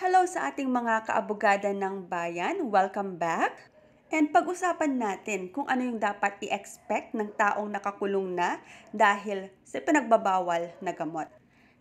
Hello sa ating mga kaabogada ng bayan, welcome back. And pag-usapan natin kung ano yung dapat i-expect ng taong nakakulong na dahil sa pinagbabawal na gamot.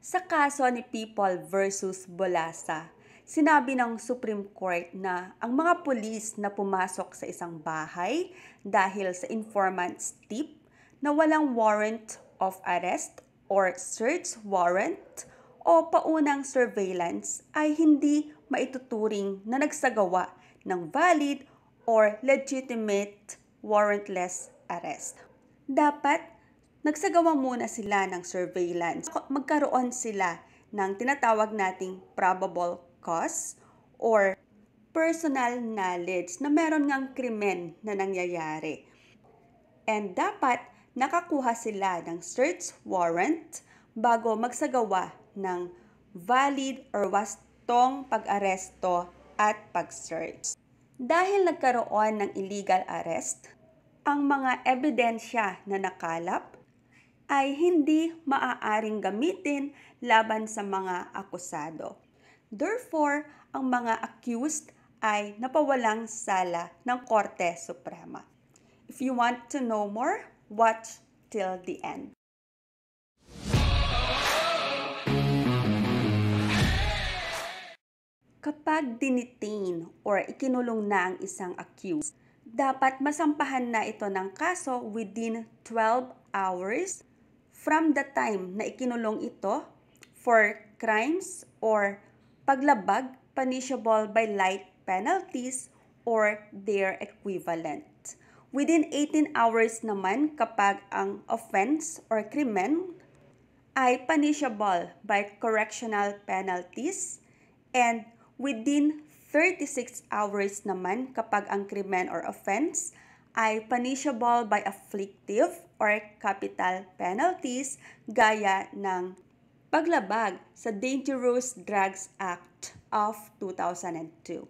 Sa kaso ni People versus Bolasa, sinabi ng Supreme Court na ang mga pulis na pumasok sa isang bahay dahil sa informant's tip na walang warrant of arrest or search warrant o paunang surveillance ay hindi maituturing na nagsagawa ng valid or legitimate warrantless arrest. Dapat nagsagawa muna sila ng surveillance. Magkaroon sila ng tinatawag nating probable cause or personal knowledge na meron ngang krimen na nangyayari. And dapat nakakuha sila ng search warrant bago magsagawa ng valid or wastong pag-aresto at pag-search. Dahil nagkaroon ng illegal arrest, ang mga ebidensya na nakalap ay hindi maaaring gamitin laban sa mga akusado. Therefore, ang mga accused ay napawalang sala ng Korte Suprema. If you want to know more, watch till the end. Kapag dinitain or ikinulong na ang isang accused, dapat masampahan na ito ng kaso within 12 hours from the time na ikinulong ito for crimes or paglabag punishable by light penalties or their equivalent. Within 18 hours naman kapag ang offense or krimen ay punishable by correctional penalties, and within 36 hours naman kapag ang krimen or offense ay punishable by afflictive or capital penalties gaya ng paglabag sa Dangerous Drugs Act of 2002.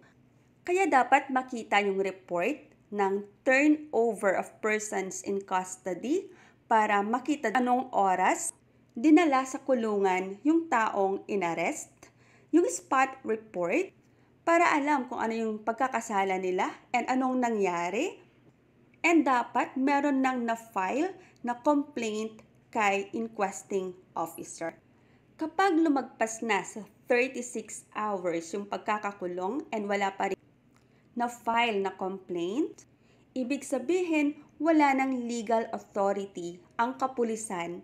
Kaya dapat makita yung report ng turnover of persons in custody para makita anong oras dinala sa kulungan yung taong inarrest, yung spot report para alam kung ano yung pagkakasala nila and anong nangyari, and dapat meron nang na-file na complaint kay inquesting officer. Kapag lumagpas na sa 36 hours yung pagkakakulong and wala pa rin na-file na complaint, ibig sabihin wala ng legal authority ang kapulisan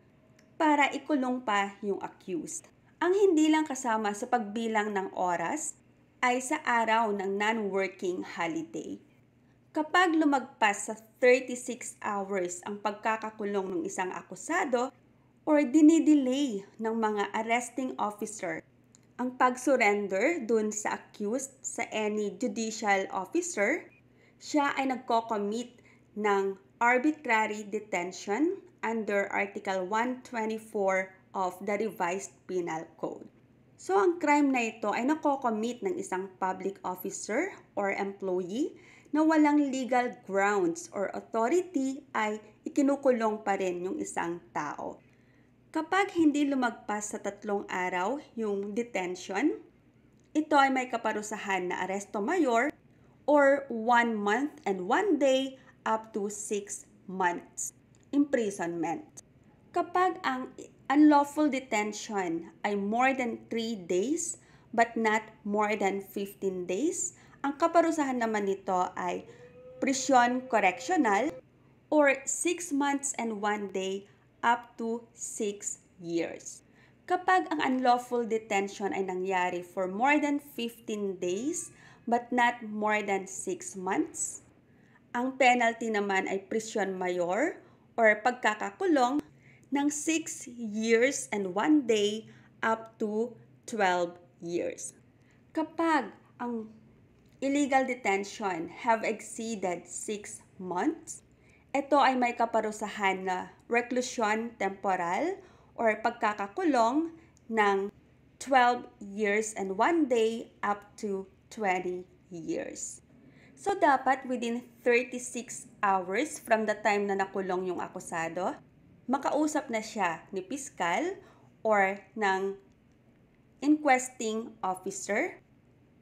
para ikulong pa yung accused. Ang hindi lang kasama sa pagbilang ng oras ay sa araw ng non-working holiday. Kapag lumagpas sa 36 hours ang pagkakakulong ng isang akusado or dinidelay ng mga arresting officer ang pag-surrender dun sa accused sa any judicial officer, siya ay nagko-commit ng arbitrary detention under Article 124 of the Revised Penal Code. So, ang crime na ito ay nako-commit ng isang public officer or employee na walang legal grounds or authority ay ikinukulong pa rin yung isang tao. Kapag hindi lumagpas sa 3 araw yung detention, ito ay may kaparusahan na aresto mayor or 1 month and 1 day up to 6 months imprisonment. Kapag ang unlawful detention ay more than 3 days but not more than 15 days, ang kaparusahan naman nito ay prisyon correctional or 6 months and 1 day up to 6 years. Kapag ang unlawful detention ay nangyari for more than 15 days but not more than 6 months, ang penalty naman ay prisyon mayor or pagkakakulong ng 6 years and 1 day up to 12 years. Kapag ang illegal detention have exceeded 6 months, ito ay may kaparusahan na reclusion temporal or pagkakakulong ng 12 years and 1 day up to 20 years. So, dapat within 36 hours from the time na nakulong yung akusado, makausap na siya ni piskal or ng inquesting officer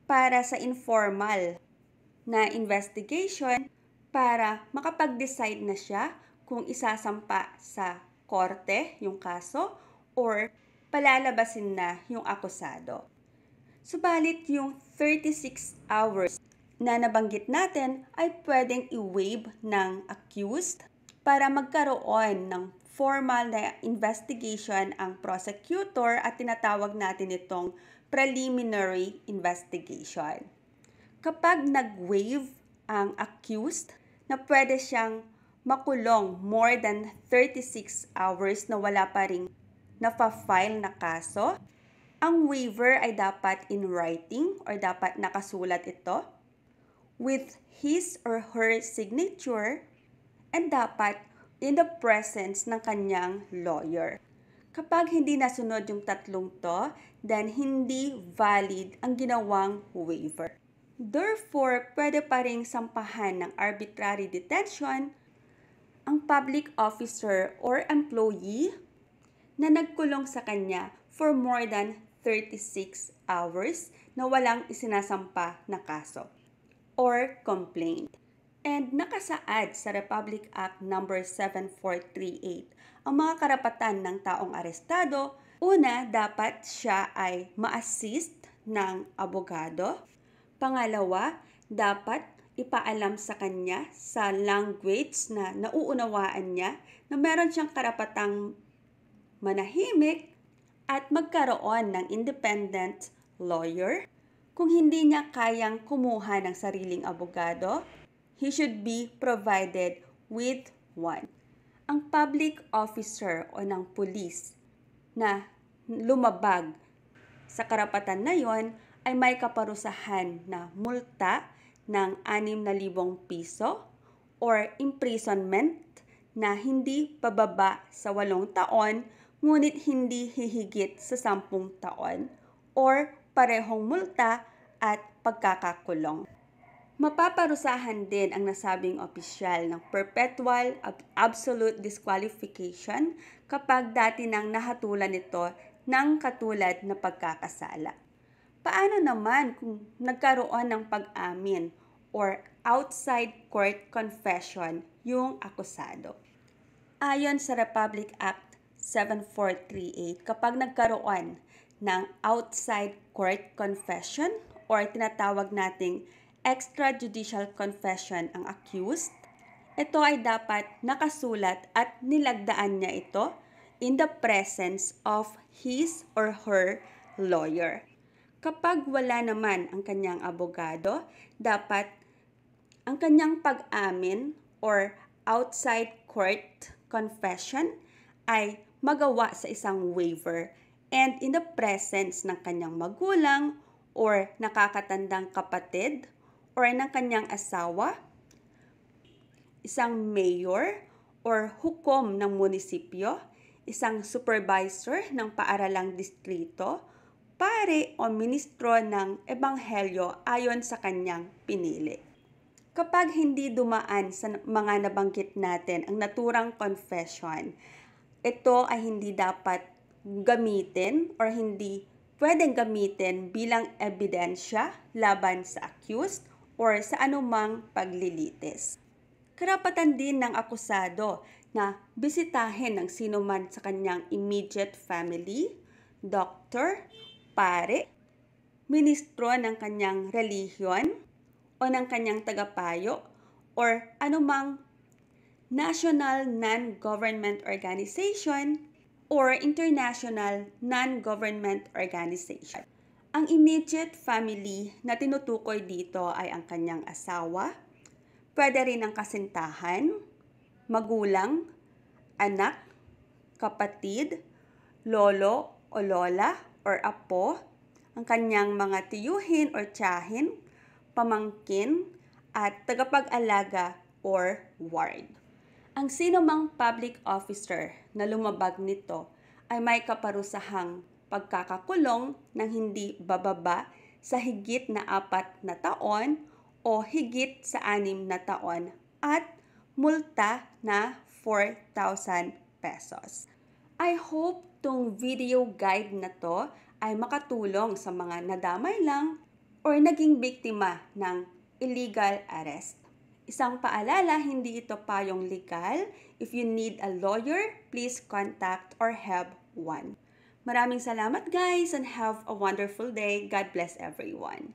para sa informal na investigation para makapag-decide na siya kung isasampa sa korte yung kaso or palalabasin na yung akusado. Subalit yung 36 hours na nabanggit natin ay pwedeng i-waive ng accused para magkaroon ng formal na investigation ang prosecutor at tinatawag natin itong preliminary investigation. Kapag nag-waive ang accused, na pwede siyang makulong more than 36 hours na wala pa ring nafa-file na kaso, ang waiver ay dapat in writing or dapat nakasulat ito with his or her signature and dapat in the presence ng kanyang lawyer. Kapag hindi nasunod yung tatlong to, then hindi valid ang ginawang waiver. Therefore, pwede pa ring sampahan ng arbitrary detention ang public officer or employee na nagkulong sa kanya for more than 36 hours na walang isinasampa na kaso or complaint. And nakasaad sa Republic Act No. 7438 ang mga karapatan ng taong arestado. Una, dapat siya ay ma-assist ng abogado. Pangalawa, dapat ipaalam sa kanya sa language na nauunawaan niya na meron siyang karapatang manahimik at magkaroon ng independent lawyer. Kung hindi niya kayang kumuha ng sariling abogado, he should be provided with one. Ang public officer o ng pulis na lumabag sa karapatan na yon ay may kaparusahan na multa ng 6,000 piso or imprisonment na hindi pababa sa 8 taon ngunit hindi hihigit sa 10 taon or parehong multa at pagkakakulong. Mapaparusahan din ang nasabing opisyal ng perpetual absolute disqualification kapag dati nang nahatulan ito ng katulad na pagkakasala. Paano naman kung nagkaroon ng pag-amin or outside court confession yung akusado? Ayon sa Republic Act 7438, kapag nagkaroon ng outside court confession or tinatawag nating extrajudicial confession ang accused, ito ay dapat nakasulat at nilagdaan niya ito in the presence of his or her lawyer. Kapag wala naman ang kanyang abogado, dapat ang kanyang pag-amin or outside court confession ay magawa sa isang waiver and in the presence ng kanyang magulang or nakakatandang kapatid or ng kanyang asawa, isang mayor or hukom ng munisipyo, isang supervisor ng paaralang distrito, pare o ministro ng ebanghelyo ayon sa kanyang pinili. Kapag hindi dumaan sa mga nabanggit natin ang naturang confession, ito ay hindi dapat gamitin or hindi pwedeng gamitin bilang ebidensya laban sa accused or sa anumang paglilitis. Karapatan din ng akusado na bisitahin ng sino man sa kanyang immediate family, doctor, pare, ministro ng kanyang relihiyon o ng kanyang tagapayo or anumang national non-government organization or international non-government organization. Ang immediate family na tinutukoy dito ay ang kanyang asawa, pwede rin ang kasintahan, magulang, anak, kapatid, lolo o lola or apo, ang kanyang mga tiyuhin or tiyahin, pamangkin, at tagapag-alaga or ward. Ang sino mang public officer na lumabag nito ay may kaparusahang pagkakakulong ng hindi bababa sa higit na 4 na taon o higit sa 6 na taon at multa na 4,000 pesos. I hope tong video guide na to ay makatulong sa mga nadamay lang or naging biktima ng illegal arrest. Isang paalala, hindi ito payong legal. If you need a lawyer, please contact or have one. Maraming salamat guys and have a wonderful day. God bless everyone.